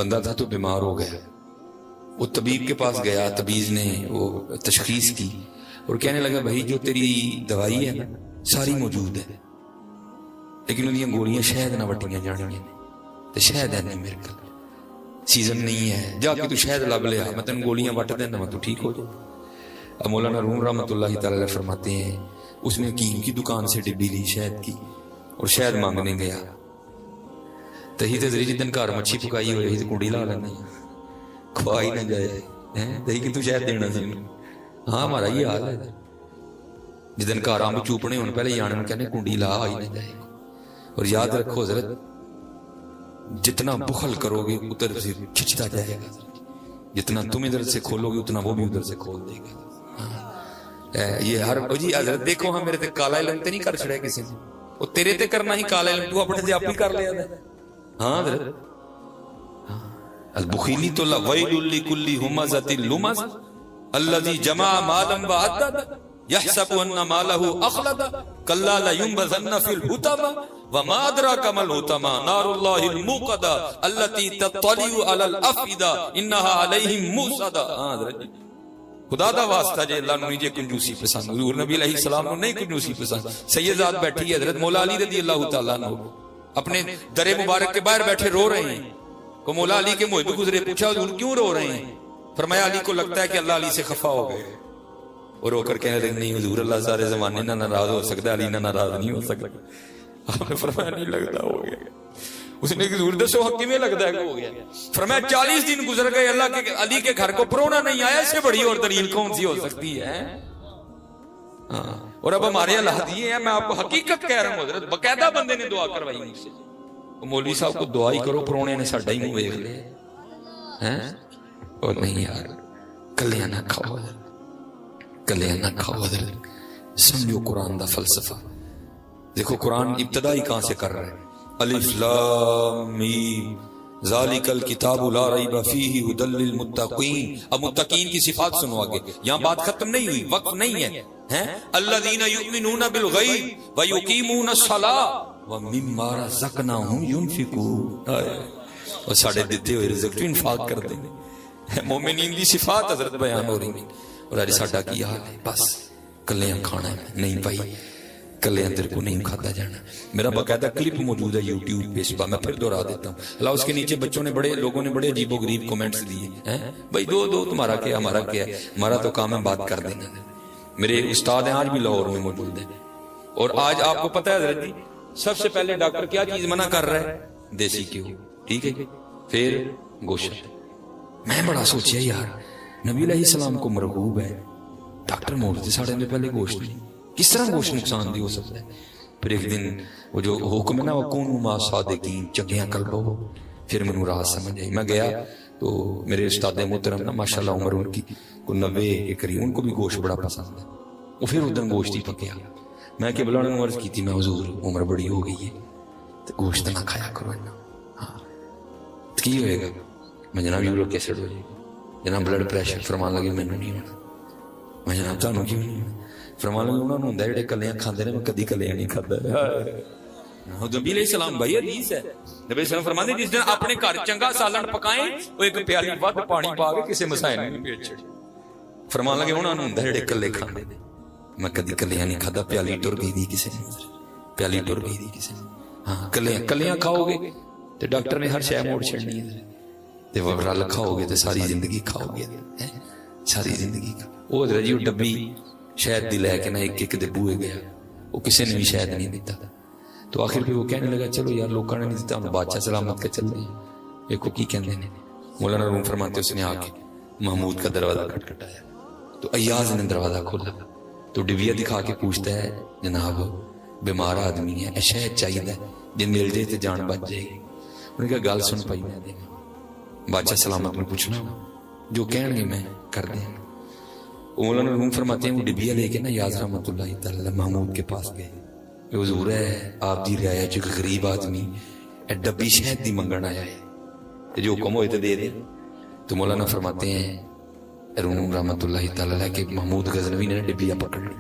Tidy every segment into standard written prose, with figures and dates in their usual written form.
بندہ تھا تو بیمار ہو گیا، وہ طبیب کے پاس گیا، طبیب نے وہ تشخیص کی اور کہنے لگا بھائی جو تیری دوائی ہے نا ساری موجود ہے، لیکن انہی گولیاں شہد نہ وٹیاں جانیاں تو شہد ہے نہیں میرے کو، سیزن نہیں ہے، جا کے تو شہد لب لیا، میں تین گولیاں وٹ دینا میں تو ٹھیک ہو جائے۔ اب مولانا روم رحمۃ اللہ تعالی فرماتے ہیں اس نے حکیم کی دکان سے ڈبی لی شہد کی اور شہد مانگنے گیا، تہی تے ذریعے جدن گھر مچھی پکائی ہوئی تو کنڈی لا لینا کھوا ہی نہ جائے، دہی کی تو شہد دینا سی، ہاں ہمارا یہ حال ہے، جدن گھر امب چوپنے ہونے پہلے جانے میں کہنے کنڈی لا ہی نہ جائے۔ اور یاد رکھو حضرت جتنا بخل کرو گے ادھر سے کھچتا جائے گا، جتنا تم ادھر سے کھولو گے اتنا وہ بھی ادھر سے کھول دے گا۔ یہ ہر جی حضرت دیکھو ہاں میرے تے کالا علم تے نہیں کر چھڑے کسی نے، وہ تیرے تے کرنا ہی کالا علم تو اپنے سے آپ ہی کر لیا ہے۔ ہاں حضرت البخیلی تو ویل لکل ہمزۃ لمز الذی جمع مالا وعدد یحسب ان مالہ اخلد کلا لینبذن فی الحطمہ وما ادراک ما الحطمہ نار اللہ الموقدہ التي تطلع علی الافئدہ انہا علیہم موصدہ۔ ہاں حضرت خدا دا واسطہ جے اللہ نو جے کنجوسی پسند، حضور نبی علیہ السلام نو نہیں کنجوسی پسند۔ سیدات بیٹھی ہے حضرت مولا علی رضی اللہ تعالیٰ عنہ اپنے در مبارک کے باہر بیٹھے رو رہے ہیں، کو مولا علی کے محب گزرے، پوچھا حضور کیوں رو رہے ہیں؟ فرمایا علی کو لگتا ہے کہ اللہ علی سے خفا ہو گئے، اور رو کر کہنے لگے نہیں حضور اللہ سارے زمانے نہ ناراض ہو سکتا، علی نہ ناراض نہیں ہو سکتا۔ آپ نے فرمایا نہیں لگتا ہو گیا۔ اس نے حضور دسو حق میں لگتا ہے کہ ہو گیا؟ فرمایا 40 دن گزر گئے اللہ کے علی کے گھر کو پرونا نہیں آیا، اس سے بڑی اور دلیل کون سی ہو سکتی ہے؟ اور اب ہمارے حالات یہ ہیں، میں آپ کو حقیقت کہہ رہا ہوں حضرت، باقاعدہ بندے نے دعا کروائی مجھ سے، مولوی صاحب کو دعا ہی کرو پرونے نے ساڈا ہی منہ ویکھ لے، اور نہیں یار کلیاں نہ کھاؤ حضرت، کلیاں نہ کھاؤ حضرت، سمجھو قرآن دا فلسفہ۔ دیکھو قرآن ابتدا ہی کہاں سے کر رہا ہے، الف لام میم ذالک الکتاب لا ریب فیہ ھدی للمتقین۔ اب متقین کی صفات سنو آگے، یہاں بات ختم نہیں ہوئی، وقت نہیں ہے۔ الذین یؤمنون بالغیب ویقیمون الصلاۃ ومما رزقناہم ینفقون۔ اور ساڑھے دیتے ہوئے رزق تو انفاق کر دیں، مومنین دی صفات حضرت بیان ہو رہی ہیں۔ اور آج ساڑھا کی حال ہے، بس کلیاں کھانا ہے، نہیں بھائی کلے اندر کو نہیں کھاتا جانا۔ میرا باقاعدہ کلپ موجود ہے یوٹیوب پہ، اس پر میں پھر دہرا دیتا ہوں۔ اللہ اس کے نیچے بچوں نے بڑے لوگوں نے بڑے عجیب و غریب کمنٹس دیے ہیں، بھائی دو تمہارا کیا ہمارا کیا ہے، ہمارا تو کام ہے بات کر دینا۔ میرے استاد ہیں آج بھی لاہور میں موجود ہیں، اور آج آپ کو پتہ ہے حضرت جی سب سے پہلے ڈاکٹر کیا چیز منع کر رہا ہے؟ دیسی گھیو، ٹھیک ہے، پھر گوشت۔ میں بڑا سوچیا یار نبی علیہ السلام کو مرغوب ہے، ڈاکٹر موڑتے ساڑھے میں پہلے گوشت نہیں، کس طرح گوشت نقصان دی ہو سکتا ہے؟ پھر ایک دن وہ جو حکم ہے نا وَكُونُوا مَعَ الصَّادِقِينَ، چنگیاں کلبو، پھر میں رات سمجھ آئی۔ میں گیا تو میرے استاد محترم نا ماشاءاللہ عمر ان کی کو 90 کے قریب، ان کو بھی گوشت بڑا پسند ہے، وہ پھر ادھر گوشت ہی پکیا۔ میں کہ بلا نے عرض کی تھی میں حضور عمر بڑی ہو گئی ہے تو گوشت نہ کھایا کرو، ہاں کی ہوئے گا؟ میں جناب یورک ایسڈ ہو جائے گا، جناب بلڈ پریشر، فرمان لگے میں نہیں ہونا، میں جناب تانوں کیوں نہیں ہونا؟ فرمان لگے انہوں نے ہوندہ ہے جڑے کلیاں کھاندے نے، میں کدی کلیاں نہیں کھاتا۔ نبی علیہ السلام بھائی حدیث ہے، نبی علیہ السلام فرماتے ہیں جس دن اپنے گھر چنگا سالن پکائیں وہ ایک پیالی ود پانی پا کے کسی مسائل نہیں پیٹ چھڑے۔ فرمان لگے انہوں نے ہوندہ ہے جڑے کلے کھاندے نے، میں کدی کلیاں نہیں کھاتا، پیالی ٹر گئی دی کسی نے، پیالی ٹر گئی دی کسی نے۔ ہاں کلیاں کھاؤ گے تو ڈاکٹر نے ہر شے موڑ چھڑنی ہے، تے وہ رل کھاؤ گے تو ساری زندگی کھاؤ گے، ساری زندگی کھاؤ۔ وہ حضرت جی ڈبی شہد دی لے کے نہ ایک ایک دے بوئے گیا، وہ کسی نے بھی شہد نہیں دیتا، تو آخر پہ وہ کہنے لگا چلو یار لوگوں نے نہیں دیتا، ہم بادشاہ سلامت کے چل رہے ہیں۔ ایک کو کی کہندے نے، مولانا روم فرماتے اس نے آ کے محمود کا دروازہ کھٹکھٹایا تو ایاز نے دروازہ کھولا تو ڈبیا دکھا کے پوچھتا ہے جناب بیمار آدمی ہے، شہد چاہیے جن مل جائے تو جان بچ جائے گی۔ انہوں نے کہا گل سن پائی میں دے گا، بادشاہ سلامت میں پوچھنا جو کہن گے میں کر دیں۔ مولانا روم فرماتے ہیں وہ ڈبیا لے کے نا یاز رحمت اللہ تعالی محمود کے پاس گئے، حضور ہے آپ دی رعایا جو غریب آدمی ڈبی شہد دی منگن آیا ہے، جو حکم ہوئے تو دے دے۔ تو مولانا فرماتے ہیں روم رحمت اللہ تعالی کہ محمود غزنوی نے ڈبیا پکڑ لی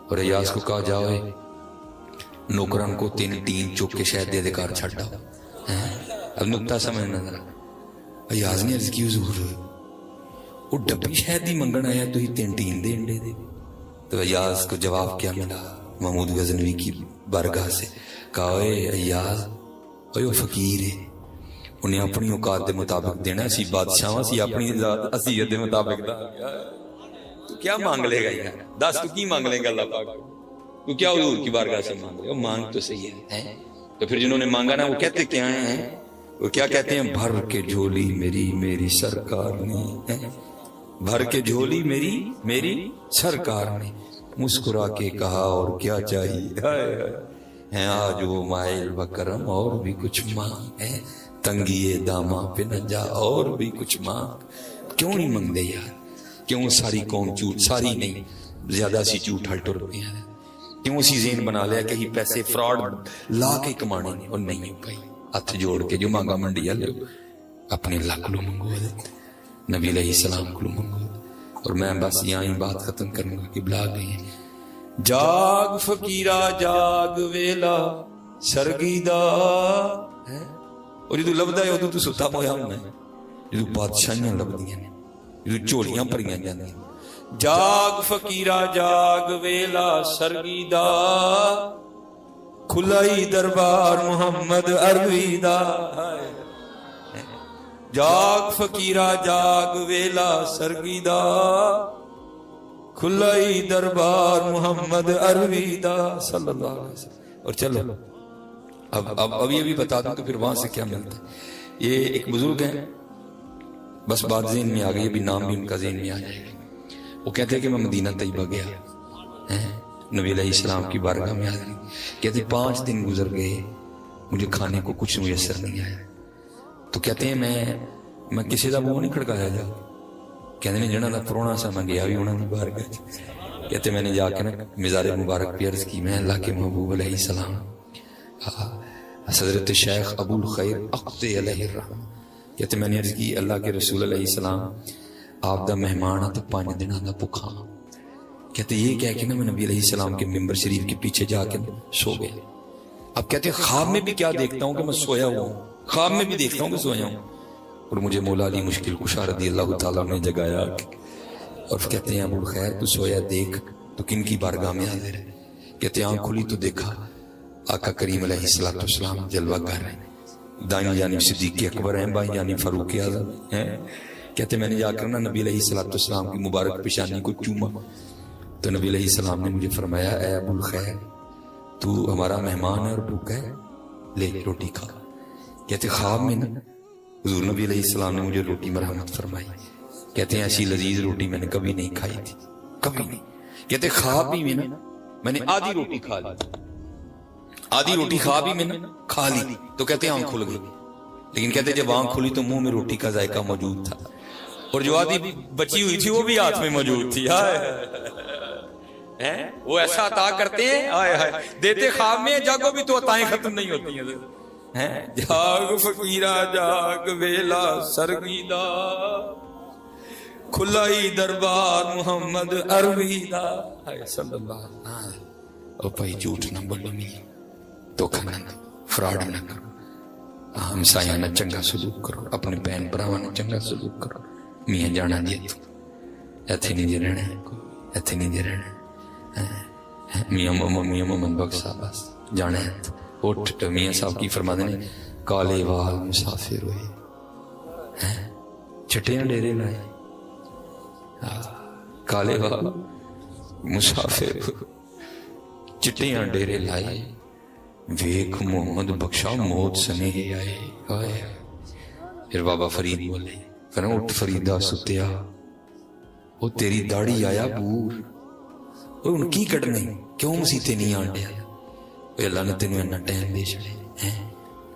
اور ایاز کو کہا جاؤ نوکران کو 3 ٹین چوک کے شہد دے دے کار چھڑ ڈاؤ۔ اب نکتہ سمجھنا ذرا، ایاز نے عرض کی حضور وہ ڈبی شہد ہی منگن آیا تو ہی 3 ٹین دے انڈے دے. تو ایاز کو جواب کیا ملا محمود غزنوی کی بارگاہ سے. کہا اے ایاز اوہ فقیر ہے, انہیں اپنی اوقات دے مطابق دینا, اسی بادشاہ سی اپنی حیثیت دے مطابق دا. تو کیا مانگ لے گا یار, دس تو کی مانگ لے گا اللہ پاک, تو کیا حضور کی بارگاہ سے مانگ لے گا؟ مانگ تو صحیح ہے. تو پھر جنہوں نے مانگا نا وہ کہتے کیا ہیں, وہ کیا کہتے ہیں, بھر کے جھولی میری سرکار نے, بھر کے جھولی میری سرکار نے مسکرا کے کہا اور کیا چاہیے ہے آج وہ مائل بکرم اور بھی کچھ مانگ ہے, تنگیے داماں پہ نہ جا اور بھی کچھ مانگ. کیوں نہیں منگ دے یار, کیوں ساری قوم جھوٹ, ساری نہیں زیادہ سی جھوٹ ہل ٹر پہ ہیں, کیوں اسی ذہن بنا لیا کہ ہی پیسے فراڈ لا کے کمانے نے, اور نہیں ہو پائی. ہاتھ جوڑ کے جو مانگا منڈیا لے اپنے اللہ کو منگوا دیتے, نبی علیہ السلام کو منگوا. اور میں بس یہاں ہی بات ختم کروں گا کہ بلا گئے ہیں. جاگ فقیرہ جاگ ویلا سرگیدہ, اور جدو لبدا ہے ادو تو ستا مویا ہونا ہے, جدو بادشاہیاں لبدیاں نے, جدو چولیاں پریاں جاندیاں. جاگ فقیرہ جاگ ویلا سرگیدہ, کھلائی دربار محمد عربی دا. جاگ فقیرہ جاگ ویلا سرگیدہ, کھلائی دربار محمد عربی دا صلی اللہ علیہ وسلم. اور چلو اب یہ بھی بتا دوں تو پھر وہاں سے کیا ملتا ہے. یہ ایک بزرگ ہیں, بس بات ذہن میں آ گئی, ابھی نام بھی ان کا ذہن میں آ جائے گا. وہ کہتے ہیں کہ میں مدینہ طیبہ گیا, نبی علیہ السلام کی بارگاہ میں حاضری, کہتے 5 دن گزر گئے, مجھے کھانے کو کچھ میسر نہیں آیا. تو کہتے ہیں میں کسی دا منہ نہیں کھڑکایا جا, کہتے ہیں جنہاں دا پرونا سا میں گیا بھی انہوں نے بارگاہ. کہتے میں نے جا کے نا مزار مبارک پہ عرض کی, میں اللہ کے محبوب علیہ السلام حضرت شیخ ابو الخیر اقط علیہ الرحمہ, کہتے میں نے عرض کی اللہ کے رسول علیہ السلام آپ دا مہمان تو 5 دن دا بھوکا. کہتے یہ کہہ کے نا میں نبی علیہ السلام کے ممبر شریف کے پیچھے جا کے سو گئے. اب کہتے ہیں خواب میں بھی کیا دیکھتا ہوں کہ میں سویا ہوا ہوں, خواب میں بھی دیکھتا ہوں کہ سویا ہوں, اور مجھے مولا علی مشکل کشا رضی اللہ تعالیٰ نے جگایا. اور کہتے ہیں ابو الخیر تو سویا دیکھ تو کن کی بارگاہ میں حاضر ہے. کہتے ہیں آنکھ کھلی تو دیکھا آقا کریم علیہ السلام جلوہ گر ہیں, دائیں جانب صدیق اکبر ہیں, بائیں جانب فاروق اعظم ہیں. کہتے میں نے جا کر نا نبی علیہ السلام کی مبارک پیشانی کو چوما, تو نبی علیہ السلام نے مجھے فرمایا اے ابو الخیر تو ہمارا مہمان ہے اور بھوکا ہے, لے روٹی کھا. کہتے خواب میں نا حضور نبی علیہ السلام نے مجھے روٹی مرحمت فرمائی. کہتے ہیں ایسی لذیذ روٹی میں نے کبھی نہیں کھائی تھی, کبھی نہیں. کہتے خواب بھی میں نا میں نے آدھی روٹی کھا لی, آدھی روٹی خواب بھی میں نے کھا لی. تو کہتے ہیں آنکھ کھل گئی, لیکن کہتے جب آنکھ کھلی تو منہ میں روٹی کا ذائقہ موجود تھا, اور جو آدھی بچی ہوئی تھی وہ بھی ہاتھ میں موجود تھی. وہ ایسا عطا کرتے ہیں, دیتے خواب میں, جاگو بھی تو عطائیں ختم نہیں ہوتی ہیں. جاگ فقیرہ جاگ ویلا سرگیدہ, کھلائی دربار محمد عربی دا صلی اللہ علیہ وسلم. اور بھائی جھوٹ نہ بولو, دھوکہ نہ دو, فراڈ نہ کرو, ہمسایہ نہ چنگا سلوک کرو, اپنے بہن بھراواں نہ چنگا سلوک کرو. میاں جانا جی تو ایتھے نہیں جی رہنا, ایتھے نہیں جی رہنا. میاں محمد بخش صاحب بس جانا ہے تو اٹھ. میاں صاحب کی فرما دے کالے وال مسافر ہوئے, چٹیاں ڈیرے لائے, کالے وال مسافر چٹیاں ڈیرے لائے, ویک محمد بخشا موت سنے آئے. پھر بابا فرید بولے فرما اٹھ فریدہ ستیا, وہ تیری داڑھی آیا بور, ان کی کٹنے کیوں مسیتے نہیں آنڈیا. اللہ نے تینوں اینا ٹائم دے چھڑے,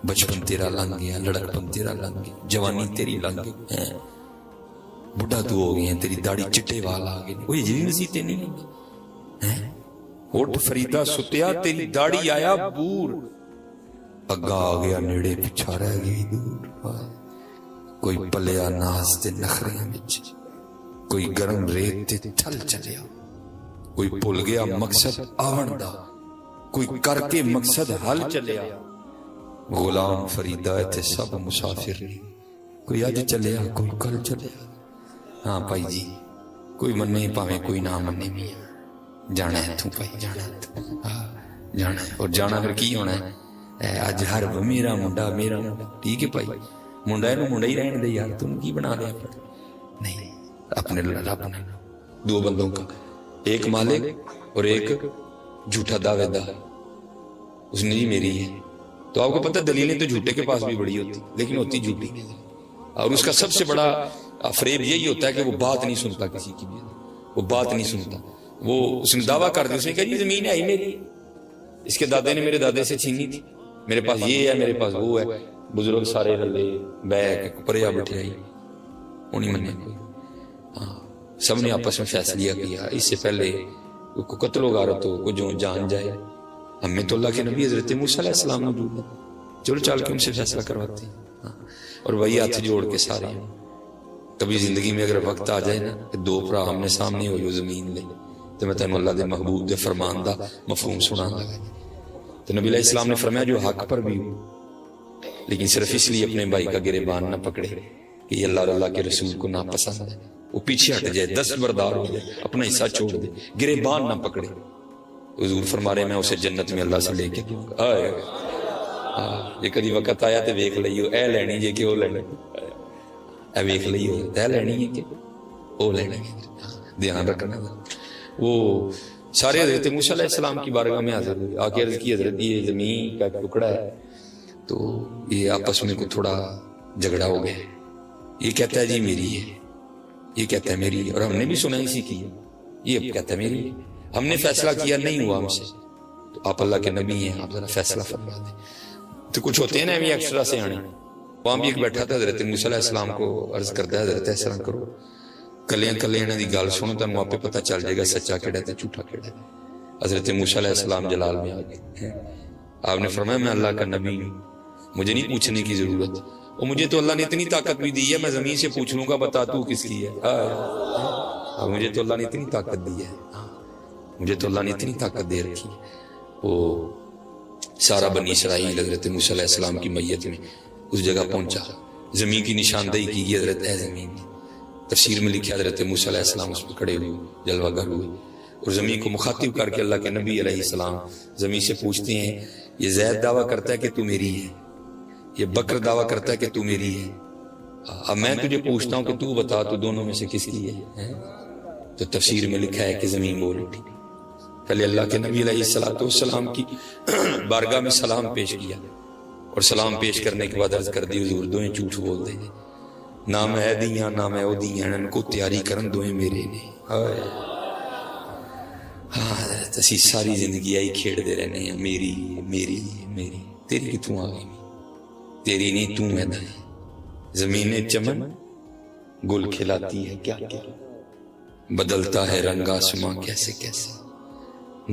بچپن تیرا لنگ گیا, لڑکپن تیرا لنگ گیا, جوانی تیری لنگ گئی, بڑھا تو ہو گئی ہیں, تیری داڑھی چٹے وال آ گئے, وہ یہ مسیتے نہیں ہیں. اٹھ فریدہ ستیا تیری داڑھی آیا بور, اگا آ گیا نیڑے پچھا رہ گئی دور. کوئی پلیا ناز تے نخریاں وچ, کوئی گرم ریت تے ٹھل چلیا, کوئی بھول گیا مقصد آون دا, کوئی کر کے مقصد حل چلیا. غلام فریدہ تے سب مسافر نہیں, کوئی اج چلیا کوئی کل چلیا. ہاں بھائی جی کوئی منے پاویں کوئی نہ منے بھی جانا ہے اتوں بھائی جانا جانا ہے. اور جانا پھر کی ہونا ہے اج ہر میرا منڈا میرا منڈا. ٹھیک ہے بھائی منڈا یہ منڈا ہی رہن دے یار تم کی بنا دیا. نہیں اپنے رب نے دو بندوں کا ایک مالک اور ایک جھوٹا دعوے دار. اس نے جی میری ہے. تو آپ کو پتہ دلیلیں تو جھوٹے کے پاس بھی بڑی ہوتی لیکن ہوتی جھوٹی. اور اس کا سب سے بڑا فریب یہی ہوتا ہے کہ وہ بات نہیں سنتا کسی کی بھی. وہ بات نہیں سنتا. وہ اس نے دعویٰ کر دیا. اس نے کہا جی زمین ہے ہی میری. اس کے دادے نے میرے دادے سے چھینی تھی. میرے پاس یہ ہے میرے پاس وہ ہے. بزرگ سارے رلے بیٹھ پریا بٹھائی انہیں مننے کوئی. ہاں سب نے آپس میں فیصلہ کیا اس سے پہلے کو قتل و غارت ہو کو جو جان جائے. ہمیں تو اللہ کے نبی حضرت موسیٰ علیہ السلام موجود ہے. چلو چل کے ان سے فیصلہ کرواتے ہیں. اور وہی ہاتھ جوڑ کے سارے کبھی زندگی میں اگر وقت آ جائے نا کہ دو بھرا آمنے سامنے ہو جو زمین لے تو میں تینوں اللہ دے محبوب دے فرمان دا مفہوم سنا گا. تو نبی علیہ السلام نے فرمایا جو حق پر بھی ہو لیکن صرف اس لیے اپنے بھائی کا گریبان نہ پکڑے کہ یہ اللہ اور اللہ کے رسول کو ناپسند ہے وہ پیچھے ہٹ جائے دستبردار ہو جائے اپنا حصہ چھوڑ دے گریبان نہ پکڑے. حضور فرما رہے میں اسے جنت میں اللہ سے لے کے دوں گا. یہ کدی وقت آیا تو ویکھ لئیو اے لینی جے کہ وہ لینی اے ویکھ لئیو اے لینی ہے کہ وہ لینی ہے. دھیان رکھنا. وہ سارے حضرت موسیٰ علیہ السلام کی بارگاہ میں حاضر ہوئے. آ کے عرض کی حضرت یہ زمین کا ٹکڑا ہے تو یہ آپس میں کوئی تھوڑا جھگڑا ہو گیا. یہ کہتا ہے جی میری ہے یہ کہتا ہے میری ہے. اور ہم نے بھی سنا اسی کی ہے. یہ کہتا ہے میری ہے. ہم نے فیصلہ کیا نہیں ہوا ہم سے تو آپ اللہ کے نبی ہیں آپ ذرا فیصلہ فرما دیں. تو کچھ ہوتے ہیں نا ابھی ایکسٹرا سے آنے. وہاں بھی ایک بیٹھا تھا حضرت موسیٰ علیہ السلام کو عرض کرتا ہے حضرت ایسا نہ کرو کلیاں انہاں دی گل سنو تو آپ پہ پتہ چل جائے گا سچا کیڑا تے جھوٹا کیڑا. حضرت موسیٰ علیہ السلام جلال میں آ گئے. آپ نے فرمایا میں اللہ کا نبی ہوں مجھے نہیں پوچھنے کی ضرورت. اور مجھے تو اللہ نے اتنی طاقت بھی دی ہے میں زمین سے پوچھ لوں گا بتا تو کس کی ہے. مجھے تو اللہ نے اتنی طاقت دی ہے. مجھے تو اللہ نے اتنی طاقت دے رکھی. وہ سارا بنی اسرائیل حضرت موسیٰ علیہ السلام کی میت میں اس جگہ پہنچا. زمین کی نشاندہی کی حضرت اے زمین. تفسیر میں لکھا حضرت موسیٰ علیہ السلام اس پر کھڑے ہوئے جلوہ گر ہوئے اور زمین کو مخاطب کر کے اللہ کے نبی علیہ السلام زمین سے پوچھتے ہیں یہ زید دعویٰ کرتا ہے کہ تو میری ہے یہ بکر دعویٰ کرتا ہے کہ تو میری ہے. اب میں تجھے پوچھتا ہوں کہ تو بتا تو دونوں میں سے کس کی ہے. تو تفسیر میں لکھا ہے کہ زمین بول اٹھی. پہلے اللہ کے نبی علیہ السلام کی بارگاہ میں سلام پیش کیا اور سلام پیش کرنے کے بعد عرض کر دی حضور دوئیں جھوٹ بول دیں نہ میں دیاں نہ میں او دیاں ان کو تیاری کرن دوئیں میرے نے. ہاں اسی ساری زندگی آئی کھیڑ دے رہنے ہیں میری میری میری. تیری کتوں آ گئی تیری نہیں تو میدان. زمین چمن گل کھلاتی ہے کیا کیا بدلتا ہے رنگ آسماں کیسے کیسے.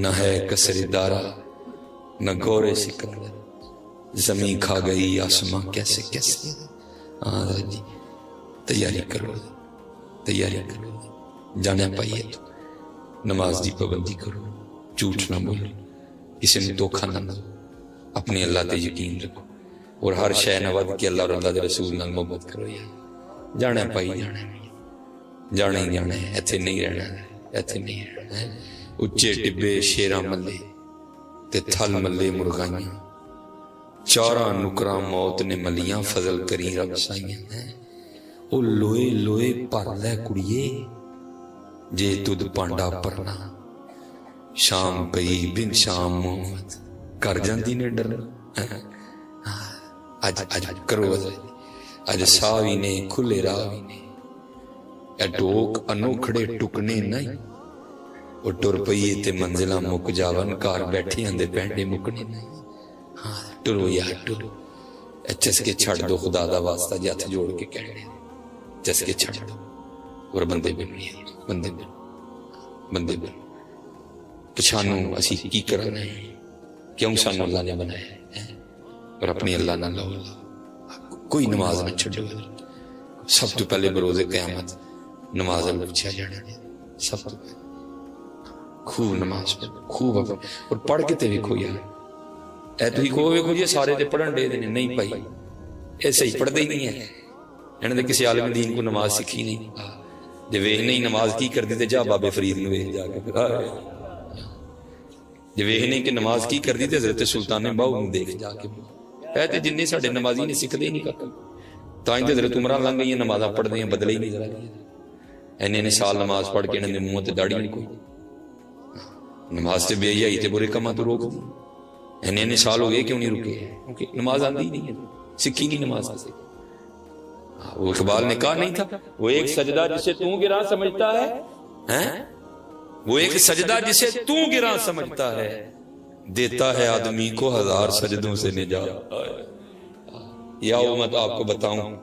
نہ ہے کسر دارا نہ گورے سکندر زمین کھا گئی آسماں کیسے کیسے. جی تیاری کرو جانا پائیے تو نماز دی پابندی کرو جھوٹ نہ بولو کسی نے دھوکھا نہ دو اپنے اللہ تے یقین رکھو اور ہر شے نہ ود کے اللہ اور اللہ دے رسول نال محبت کرو. یار جانا پائی جانا ہی جانا ہے ایتھے نہیں رہنا ایتھے نہیں رہنا. اچے ٹبے شیراں ملے تے تھل ملے مرغائیاں چاراں نکراں موت نے ملیاں فضل کری رب سائیاں. او لوئے لوئے پر لے کڑیے جے تد پانڈا پرنا شام پئی بن شام محمد کر جاندی نے ڈر. اج کرو اج ساوی نے کھلے راوی نے اے ٹوک انوکھڑے ٹکنے نہیں وہ ٹر پئیے تے منزلہ مک جاون کار بیٹھے اندے پینڈے مکنے نہیں. ہاں ٹرو یار ٹرو چسکے چھڑ دو خدا دا واسطہ جی ہاتھ جوڑ کے کہنے چسکے چھڑ دو اور بندے بننی بندے پچھانو اسی کی کرنا ہے کیوں سانو اللہ نے بنایا ہے اور اپنی اللہ نہ لو. کوئی نماز نہ چھڑو. سب تو پہلے بروز قیامت نماز اللہ پچھا جانا سب تو پہلے خوب نماز پڑھ خوب اور پڑھ کے تے ویکھو یار اے تو ہی کو ویکھو جی سارے تے پڑھن دے دینے نہیں پائی ایسے ہی پڑھ دے ہی نہیں ہے انہوں نے کسی عالم دین کو نماز سکھی نہیں، جب ویکھنے ہی نماز کی کر دی تے جا بابے فرید نے ویکھ جا کے، جب ویکھنے کہ نماز کی کر دی تے حضرت سلطان باہو نے دیکھ جا کے، اے تے جننے ساڈے نمازی نے سکھدے نہیں کر تائیں تے حضرت عمرہ لنگ گئی نمازاں پڑھدے ہیں بدلے ہی نہیں ذرا اینے سال نماز پڑھ کے انہوں نے منہ تے داڑھی نہیں کوئی نماز تے بے حیائی تے برے کماں تو روک دی، اینے سال ہو گئے کیوں نہیں رکے؟ کیونکہ نماز آندی نہیں ہے، سکھی نہیں نماز سے۔ وہ اقبال نے کہا نہیں تھا وہ ایک سجدہ جسے تو گراں سمجھتا ہے، وہ ایک سجدہ جسے تو گراں سمجھتا ہے دیتا ہے آدمی کو 1000 سجدوں سے نجات۔ یا وہ میں آپ کو بتاؤں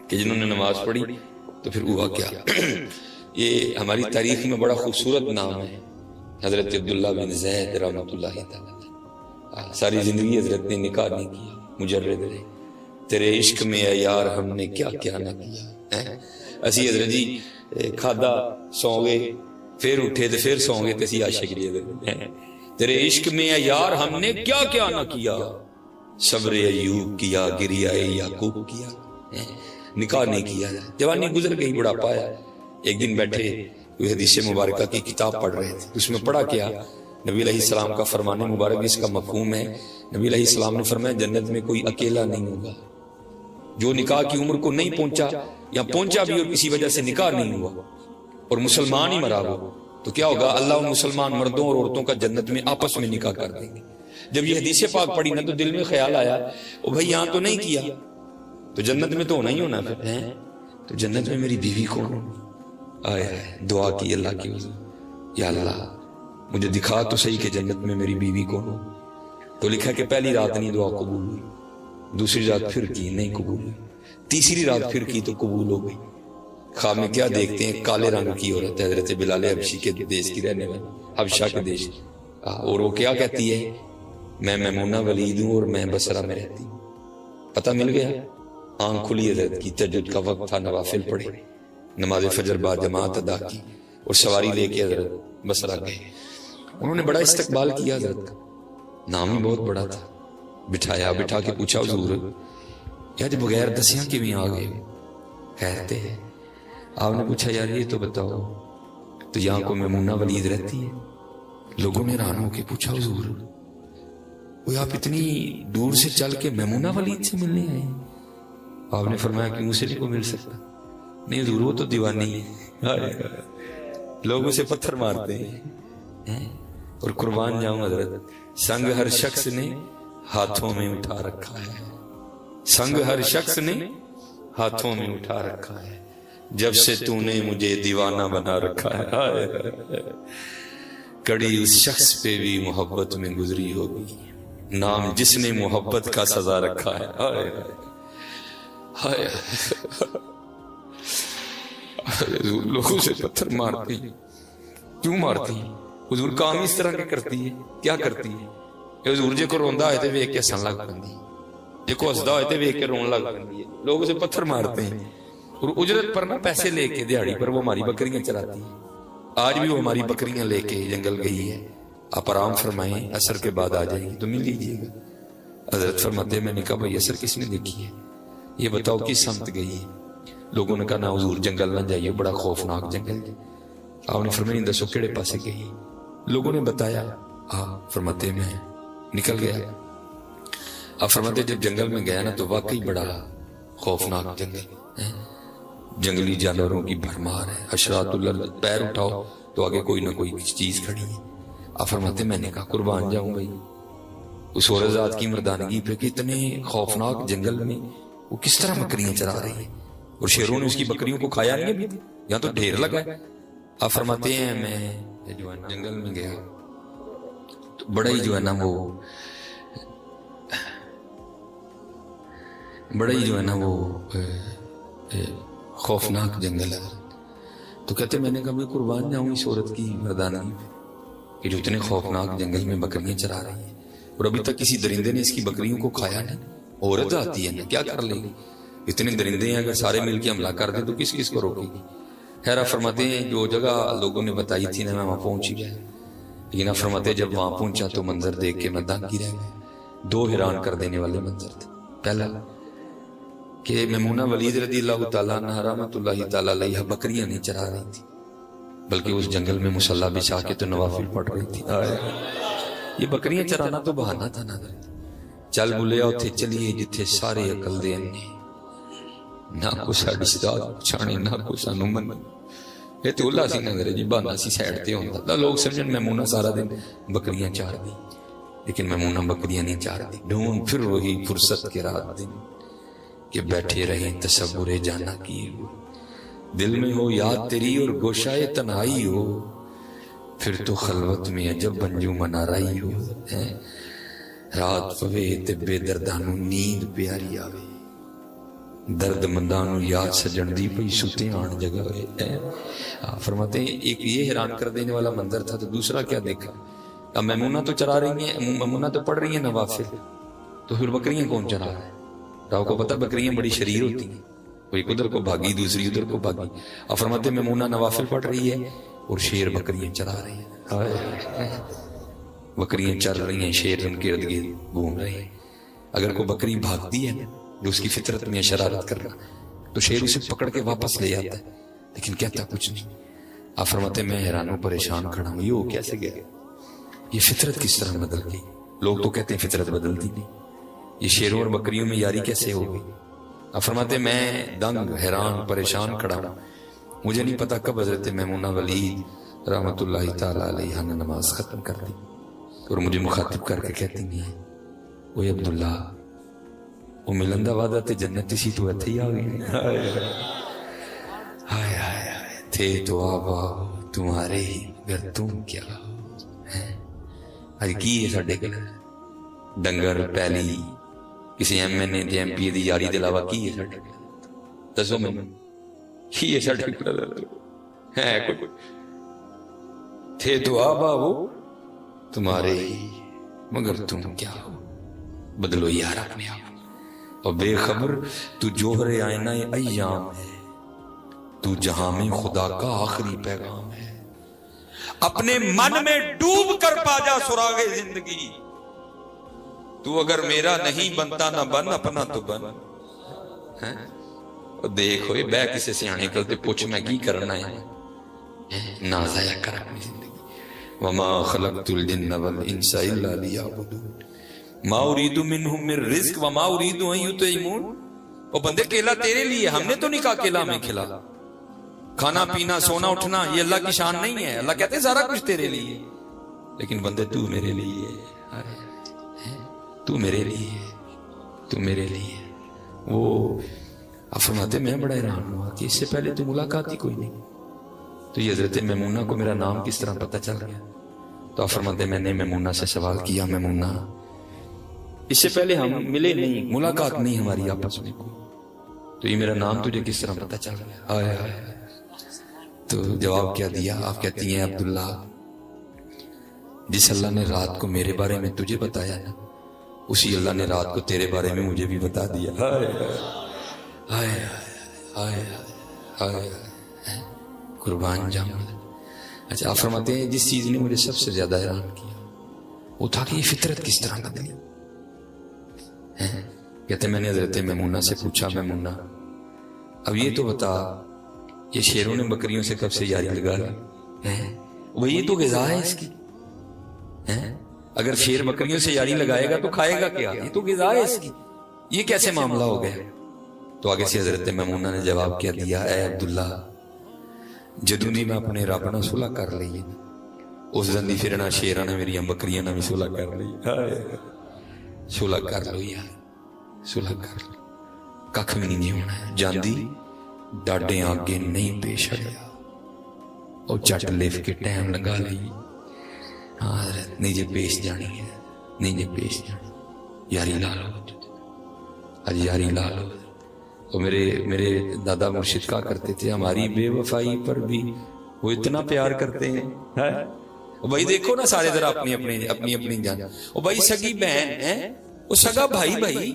کہ جنہوں نے نماز پڑھی تو پھر ہوا کیا۔ یہ ہماری تاریخ میں بڑا خوبصورت نام ہے، حضرت عبداللہ بن زید رحمۃ اللہ تعالی۔ ساری زندگی حضرت نے نکاح نہیں کیا، مجرد رہے، تیرے عشق میں اے یار ہم نے کیا کیا نہ کیا۔ اسی حضرت جی کھادا سو گئے پھر اٹھے تو پھر سو گئے، اسی عاشق جی تیرے عشق میں اے یار ہم نے کیا کیا نہ کیا، صبر ایوب کیا، گریہ یعقوب کیا، نکاح نہیں کیا، جوانی گزر گئی، بڑھاپا آیا۔ ایک دن بیٹھے وہ حدیث مبارکہ کی کتاب پڑھ رہے تھے، اس میں پڑھا کیا نبی علیہ السلام کا فرمان مبارک، اس کا مفہوم ہے نبی علیہ السلام نے فرمایا جنت میں کوئی اکیلا نہیں ہوگا، جو نکاح کی عمر کو نہیں پہنچا یا پہنچا بھی اور کسی وجہ سے نکاح نہیں ہوا اور مسلمان ہی مرا ہوا تو کیا ہوگا، اللہ ان مسلمان مردوں اور عورتوں کا جنت میں آپس میں نکاح کر دیں گے۔ جب یہ حدیث پاک پڑھی نا تو دل میں خیال آیا او بھائی یہاں تو نہیں کیا تو جنت میں تو ہونا ہی ہونا پھر ہے، تو جنت میں میری بیوی کون ہو؟ آیا دعا کی اللہ کی وجہ، یا اللہ مجھے دکھا تو صحیح کہ جنت میں میری بیوی کون ہو۔ تو لکھا کہ پہلی رات نہیں دعا قبول ہوئی، دوسری رات پھر کی نہیں قبول ہوئی، تیسری رات پھر کی تو قبول ہو گئی۔ خواب میں کیا دیکھتے ہیں، کالے رنگ کی عورت ہے، حضرت بلال حبشی کے دیش کی رہنے والی، حبشہ کے دیش، اور وہ کیا کہتی ہے، میں میمونہ ولید ہوں اور میں بصرہ میں رہتی ہوں۔ پتہ مل گیا، آنکھ کھلی حضرت کی، تہجد کا وقت تھا، نوافل پڑھے، نماز فجر با جماعت ادا کی اور سواری لے کے حضرت بصرہ گئے۔ انہوں نے بڑا استقبال کیا حضرت کا، نام ہی بہت بڑا تھا، بٹھایا، بٹھا کے پوچھا حضور یار بغیر دسیاں کیویں آ گئے؟ کہتے ہیں آپ نے پوچھا یار یہ تو بتاؤ تو یہاں کو میمونہ ولید رہتی ہے؟ لوگوں نے حیران ہو کے پوچھا حضور وہ آپ اتنی دور سے چل کے میمونہ ولید سے ملنے آئے ہیں؟ آپ نے فرمایا کہ اسے نہیں کو مل سکتا، نہیں حضور وہ تو دیوانی ہے، لوگ اسے پتھر مارتے ہیں۔ اور قربان جاؤں حضرت سنگ ہر شخص نے ہاتھوں میں اٹھا رکھا ہے، سنگ ہر شخص نے ہاتھوں میں اٹھا رکھا ہے، جب سے تو نے مجھے دیوانہ بنا رکھا ہے، کڑی اس شخص پہ بھی محبت میں گزری ہوگی، نام جس نے محبت کا سزا رکھا ہے۔ لوگوں سے پتھر مارتی ہیں، کیوں مارتی ہیں؟ حضور کام اس طرح کے کرتی ہے، کیا کرتی ہے؟ حضور جے کو روندا ہوئے تے ویکھ کے ہسن لگ پندی، جے کو ہسدا ہوئے تے ویکھ کے رون لگ پندی ہے۔ لوگ اسے پتھر مارتے ہیں اور اجرت پر نہ پیسے لے کے دیہڑی پر وہ ہماری بکریاں چراتی ہے۔ آج بھی وہ ہماری بکریاں لے کے جنگل گئی ہے، آپ آرام فرمائیں، عصر کے بعد آ جائیں گے تو مل لیجیے گا۔ حضرت فرماتے ہیں میں نے کہا بھائی عصر کس نے دیکھی ہے، یہ بتاؤ کس سمت گئی ہے؟ لوگوں نے کہا نہ حضور جنگل نہ جائیے، بڑا خوفناک جنگل ہے۔ آپ نے فرمایا دسو کیڑے پاسے گئی؟ لوگوں نے بتایا، فرماتے ہیں میں نکل گیا۔ آپ فرماتے جب جنگل میں گیا نا تو واقعی بڑا خوفناک جنگل ہے، جنگلی جانوروں کی بھرمار ہے، حشرات الارض، پیر اٹھاؤ تو آگے کوئی نہ کوئی چیز کھڑی ہے۔ آپ فرماتے میں نے کہا قربان جاؤں بھائی اس عورت ذات کی مردانگی پہ کہ اتنے خوفناک جنگل میں وہ کس طرح بکریاں چرا رہی ہے اور شیروں نے اس کی بکریوں کو کھایا نہیں ابھی، یہاں تو ڈھیر لگا ہے۔ آپ فرماتے ہیں میں جو ہے جنگل میں گیا تو بڑا ہی جو ہے نا وہ بڑا ہی جو ہے نا وہ خوفناک جنگل ہے۔ تو کہتے میں نے کہا میں قربان جاؤں اس عورت کی مردانگی کہ جو اتنے خوفناک جنگل میں بکریاں چرا رہی ہیں اور ابھی تک کسی درندے نے اس کی بکریوں کو کھایا نہیں۔ عورت آتی ہے نا کیا کر لے گی، اتنے درندے ہیں، اگر سارے مل کے حملہ کر دیں تو کس کس کو روکے گی؟ خیر آپ فرماتے ہیں جو جگہ لوگوں نے بتائی تھی نا میں وہاں پہنچ گیا، لیکن آپ فرماتے ہیں جب وہاں پہنچا تو منظر دیکھ کے میں دنگ رہ گیا۔ دو حیران کر دینے والے منظر تھے۔ پہلا کہ میمونہ ولید رضی اللہ تعالیٰ عنہ رحمۃ اللہ تعالیٰ علیہ بکریاں نہیں چرا رہی تھی، بلکہ اس جنگل میں مصلی بچھا کے تو نوافل پڑھ رہی تھی۔ یہ بکریاں چرانا تو بہانہ تھا نا، چل بولیا اتھے چلیے جتھے سارے عقل دے نے، نہ کو ساڈی سداد پچھانے نہ کو سانو من، یہ تو اللہ سی نظر جی بہانہ سی سائڈ تے ہوندا تا، لوگ سمجھن میمونہ سارا دن بکریاں چار دی، لیکن میمونہ بکریاں نہیں چار دی، ڈھونڈ پھر وہی فرصت کے رات دن کہ بیٹھے رہیں تصور جانا کیے ہو، دل میں ہو یاد تیری اور گوشائے تنہائی ہو، پھر تو خلوت میں عجب بنجو منارائی ہو، رات پوے تے بے دردانو نیند پیاری آوے، درد مندانو یاد سجن دی پئی ستے آن جگہ ہوئے۔ فرماتے ہیں ایک یہ حیران کر دینے والا منظر تھا، تو دوسرا کیا دیکھا؟ اب میمونہ تو چرا رہی ہیں، میمونہ تو پڑھ رہی ہیں نوافل، تو پھر بکریاں کون چرا رہا ہے؟ راؤ کو پتہ بکریاں بڑی شریر ہوتی ہیں، کوئی ادھر کو بھاگی دوسری ادھر کو بھاگی، اب فرماتے ہیں میمونہ نوافل پڑھ رہی ہے اور شیر بکریاں چرا رہی ہیں، بکریاں چر رہی ہیں، شیر ان کے ارد گرد گھوم رہے ہیں۔ اگر کوئی بکری بھاگتی ہے جو اس کی فطرت میں شرارت کر رہا تو شیر اسے پکڑ کے واپس لے آتا ہے، لیکن کہتا کچھ نہیں۔ آپ فرماتے ہیں میں حیران و پریشان کھڑا ہوں، یہ ہو کیسے گیا؟ یہ فطرت کس طرح بدل گئی؟ لوگ تو کہتے ہیں فطرت بدلتی نہیں، یہ شیروں اور بکریوں میں یاری کیسے ہو گئی؟ آپ فرماتے ہیں میں دنگ حیران پریشان کھڑا ہوں، مجھے نہیں پتا کب حضرت میمونہ ولید رحمۃ اللہ تعالیٰ علیہ نے نماز ختم کر دی اور مجھے مخاطب کر کے کہتی ہیں اوے عبداللہ وہ ملندہ وعدہ تے جنت سی تو اتھے ہی آ گئی، ہائے ہائے تھے تو آبا تمہارے ہی گر تم کیا اج کی ہے ساڈے کول ڈنگر پہلی کسی ایم این اے تے ایم پی دی یاری دے علاوہ کی ہے ساڈے کول؟ دسو مینوں کی ہے ساڈے کول؟ ہے کوئی؟ تھے تو آبا وہ تمہارے ہی مگر تم کیا ہو، بدلو یار اپنے آپ، اور بے خبر تو جوہر آئینہ ایام ہے، تو جہاں میں خدا کا آخری پیغام ہے، اپنے من میں ڈوب کر پا جا سراغ زندگی، تو اگر میرا نہیں بنتا نہ بن اپنا تو بن۔ دیکھو بے کسے سیانے کرتے پوچھ میں کی کرنا ہے، نہ ضائع کر اپنی زندگی۔ وما خلقت الجن والانس الا لیعبدون ما اريد منهم من رزق وما اريد ان يطعمون۔ وہ بندے کیلا تیرے لیے، ہم نے تو نہیں کہا کیلا میں کھلا، کھانا پینا سونا اٹھنا یہ اللہ کی شان نہیں ہے، اللہ کہتے ہیں سارا کچھ تیرے لیے، لیکن بندے تو میرے لیے، تو میرے لیے، تو میرے لیے۔ وہ فرماتے میں بڑا حیران ہوا کہ اس سے پہلے تو ملاقات ہی کوئی نہیں، تو یہ حضرت میمونہ کو میرا نام کس طرح پتہ چل گیا؟ تو فرماتے میں نے میمونہ سے سوال کیا، میمونہ اس سے پہلے ہم ملے نہیں، ملاقات نہیں ہماری آپس میں کوئی، تو یہ میرا نام تجھے کس طرح پتہ چل گیا؟ آئے آئے۔ تو جواب کیا دیا؟ آپ کہتی ہیں عبداللہ جس اللہ نے رات کو میرے بارے میں تجھے بتایا نا، اسی اللہ نے رات کو تیرے بارے میں مجھے بھی بتا دیا۔ آئے آئے آئے قربان جاؤں۔ اچھا آپ فرماتے ہیں جس چیز نے مجھے سب سے زیادہ حیران کیا وہ تھا کہ یہ فطرت کس طرح بدلی۔ کہتے میں نے حضرت میمونہ سے پوچھا، میمونہ اب یہ تو بتا یہ شیروں نے بکریوں سے کب سے یاری لگا لی؟ وہ یہ تو غذا ہے اس کی، اگر شیر بکریوں سے یاری لگائے گا تو کھائے گا کیا؟ یہ تو غذا ہے اس کی، یہ کیسے معاملہ ہو گیا؟ تو آگے سے حضرت میمونہ نے جواب کیا دیا، اے عبداللہ جدوں دی میں اپنے رب نال صلح کر لئی اس دن دی پھر نہ شیراں نے میری بکریاں نال بھی صلح کر لئی، صلح کر لو یار، صلح کر لو، ککھ بھی نہیں ہونا ہے، جاندی ڈاڈے آگے نہیں پیش ہٹیا، اور چٹ لف کے ٹائم لگا لئی، حضرت نہیں جے پیش جانی ہے، نہیں جے پیش جانی، یاری لا لو اج، یاری لا لو۔ تو میرے دادا مرشد کہا کرتے تھے ہماری بے وفائی پر بھی وہ اتنا پیار کرتے ہیں۔ بھائی دیکھو نا سارے ذرا اپنی اپنی جان، وہ بھائی سگی بہن ہے، وہ سگا بھائی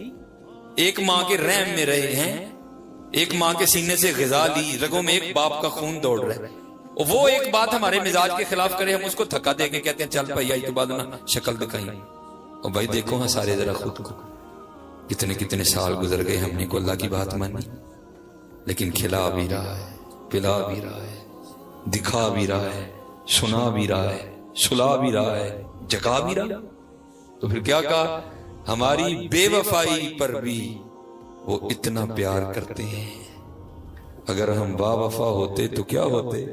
ایک ماں کے رحم میں رہے ہیں، ایک ماں کے سینے سے غذا لی، رگوں میں ایک باپ کا خون دوڑ رہا ہے، وہ ایک بات ہمارے مزاج کے خلاف کرے ہم اس کو دھکا دے کے کہتے ہیں چل بھائی آئی تو بعد نا شکل دکھائی۔ اور بھائی دیکھو ہاں سارے ذرا خود کو، کتنے کتنے سال گزر گئے ہم نے کو اللہ کی بات مانی، لیکن کھلا بھی رہا ہے، پلا بھی رہا ہے، دکھا بھی رہا ہے، سنا بھی رہا ہے، سلا بھی رہا ہے، جگا بھی رہا۔ تو پھر کیا کہا؟ ہماری بے وفائی پر بھی وہ اتنا پیار کرتے ہیں۔ اگر ہم با وفا ہوتے تو کیا ہوتے؟